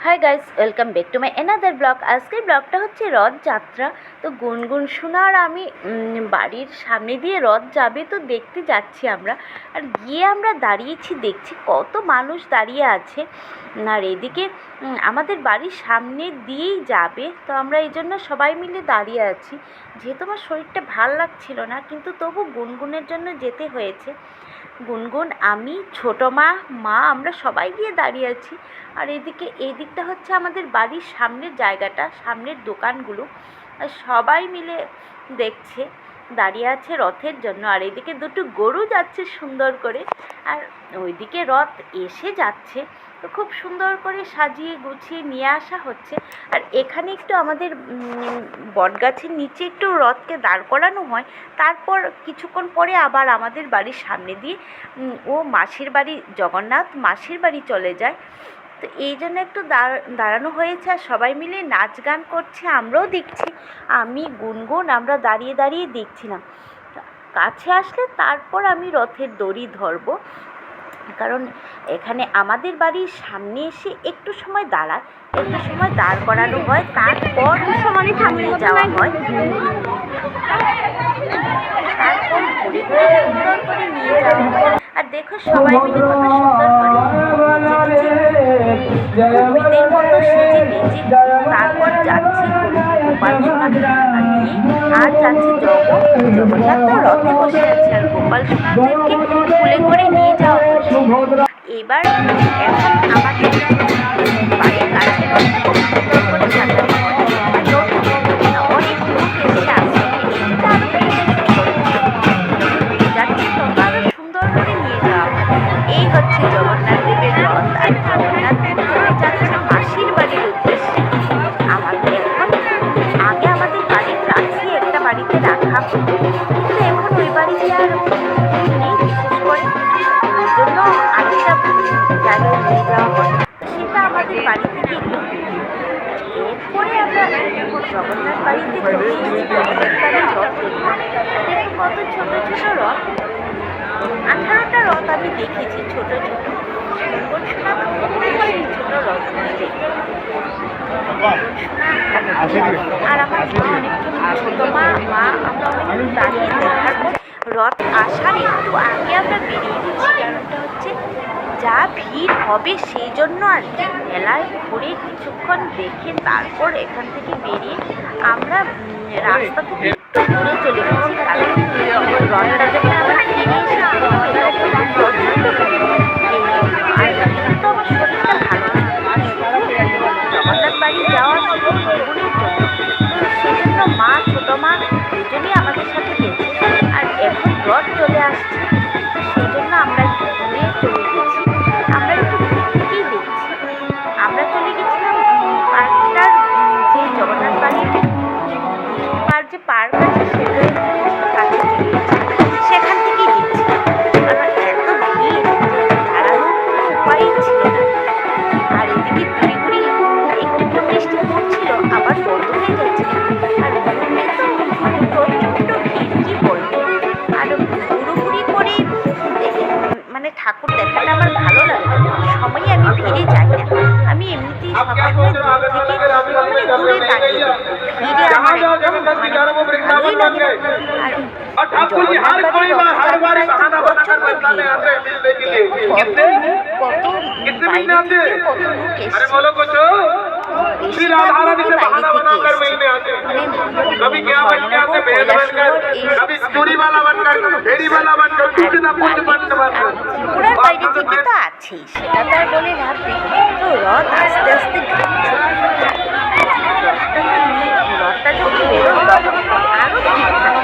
Hi guys, welcome back to my another blog. আজকের ব্লগটা হচ্ছে রথযাত্রা। তো গুনগুন সোনা আর আমি বাড়ির সামনে দিয়ে রথ যাবে তো দেখতে যাচ্ছি আমরা। আর গিয়ে আমরা দাঁড়িয়েছি, দেখছি কত মানুষ দাঁড়িয়ে আছে। আর এদিকে আমাদের বাড়ির সামনে দিয়েই যাবে, তো আমরা এই জন্য সবাই মিলে দাঁড়িয়ে আছি। যেহেতু আমার শরীরটা ভাল লাগছিল না, কিন্তু তবু গুনগুনের জন্য যেতে হয়েছে। গুনগুন, আমি, ছোটো মা আমরা সবাই গিয়ে দাঁড়িয়ে আছি। আর এই দিকটা হচ্ছে আমাদের বাড়ির সামনের জায়গাটা, সামনের দোকানগুলো। আর সবাই মিলে দেখছে, দাঁড়িয়ে আছে রথের জন্য। আর এদিকে দুটো গরু যাচ্ছে সুন্দর করে, আর ওইদিকে রথ এসে যাচ্ছে। তো খুব সুন্দর করে সাজিয়ে গুছিয়ে নিয়ে আসা হচ্ছে। আর এখানে একটু আমাদের বটগাছের নিচে একটু রথকে দাঁড় করানো হয়। তারপর কিছুক্ষণ পরে আবার আমাদের বাড়ির সামনে দিয়ে ও মাসির বাড়ি, জগন্নাথ মাসির বাড়ি চলে যায়। তো এই জন্য একটু দাঁড়ানো হয়েছে। আর সবাই মিলে নাচ গান করছে, আমরাও দেখছি। আমি, গুনগুন আমরা দাঁড়িয়ে দাঁড়িয়ে দেখছিলাম। কাছে আসলে তারপর আমি রথের দড়ি ধরবো, কারণ এখানে আমাদের বাড়ির সামনে এসে একটু সময় দাঁড়ায়, একটু সময় দাঁড় করানো হয়, তারপর সমানে থামিয়ে যাওয়া হয়। তারপর ঘুরে ঘুরে সুন্দর করে নিয়ে যাওয়া হয়। আর দেখো সবাই মিলে কত সুন্দর করে কবিদের মতো সেজে নেচে তারপর যাচ্ছে গোপাল সোনাকে নিয়ে। আর যাচ্ছে জগন্নাথ তো রথে বসে আছে, আর গোপাল সোনাদেরকে কুলে করে নিয়ে যাওয়া হচ্ছে। এবার এখন আমাদের বাড়ির কাছে সুন্দর করে সাজানো হয়। অনেক লোক এসে আসছে, যাচ্ছে তত আরো সুন্দর করে নিয়ে যাওয়া হয়। এই হচ্ছে জগন্নাথ দেবের রথ। আর জগন্নাথ দেব চলে যাচ্ছে মাসির বাড়ির উদ্দেশ্যে। আমাদের এখন আগে আমাদের বাড়ির কাছে একটা বাড়িতে রাখা হতো, কিন্তু এখন ওই বাড়িতে আর নেই বিশেষ করে, ওই জন্য আরেকটা জায়গায় নিয়ে যাওয়া হয়। সেটা আমাদের বাড়ি থেকে একটু। এরপরে আমরা জগন্নাথ বাড়িতে চলে এসেছি। জগন্নাথ বাড়ির রথ দেখলাম, দেখো কত ছোট ছোট রথ। 18টা রথ আমি দেখেছি, ছোট ছোট। গুনগুন সোনা তো খুবই হয়নি ছোট রথগুলো দেখে। আর আমার অনেকক্ষণ ছোটো মা আমরা অনেকক্ষণ দাঁড়িয়ে দেখার পর রথ আসার একটু আগে আমরা বেরিয়ে গেছি। কারণটা হচ্ছে যা ভিড় হবে সেই জন্য আর কি। মেলায় ঘুরে কিছুক্ষণ দেখে তারপর এখান থেকে বেরিয়ে আমরা রাস্তা থেকে একটু দূরে চলে গেছি। কারণ রথটা যখন আবার ফিরে এসে আর কিন্তু আমার শরীরটা ভালো না, জগন্নাথ বাড়ি যাওয়া শুধু গুনগুনের জন্য। তো সেই জন্য মা, ছোটো মা দুজনেই আমাদের সাথে গেছে। আর এখন রথ চলে আসছে, তো সেই জন্য আমরা একটু দূরে চলে গেছি। আমরা একটু দূর থেকেই দেখছি। আমরা চলে গেছিলাম পার্কটার, যে জগন্নাথ বাড়ির যে পার্ক আছে সেটার কাছে চলে গেছি, সেখান থেকেই দেখছিলাম। কারণ এত ভিড় দাঁড়ানোর কোনো উপায়ই ছিল না। আর এদিকে ঘুরে ঘুরে একটু বৃষ্টি পড়ছিল, আবার বন্ধ হয়ে যাচ্ছে। আর ঘুরে তো প্রচণ্ড ভিড়, কী বলবো। আর ঘুরোঘুরি করে মানে ঠাকুর দেখাটা আমার ভালো লাগে না, সময় আমি ভিড়ে যাই না। আমি এমনিতেই সবসময় দূর থেকে দূরে দাঁড়িয়ে ভিড়ে আমার একদম ভালোই লাগে না। আর জগন্নাথ বাড়ির রথযাত্রায় তো প্রচণ্ড ভিড় হয়। কত লোক, কত বাইরে থেকে কত লোক এসছে। বেশিরভাগ লোকই বাইরে থেকে এসছে, মানে ধর্মনগর, কৈলাসহর এইসব ত্রিপুরার বাইরে থেকে তো আছেই, সেটা তো আর বলে লাভ নেই। তো রথ আস্তে আস্তে ঢুকছে। রথটা যখন বেরোয় তখন আরও ভিড় থাকে।